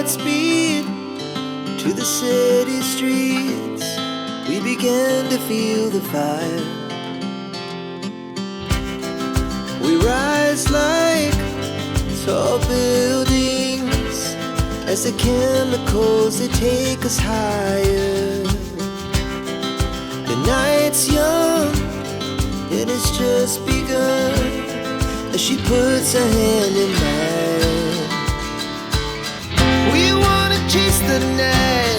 speed to the city streets. We began to feel the fire. We rise like tall buildings as the chemicals, they take us higher. The night's young, it has just begun, as she puts her hand in mine. We wanna chase the night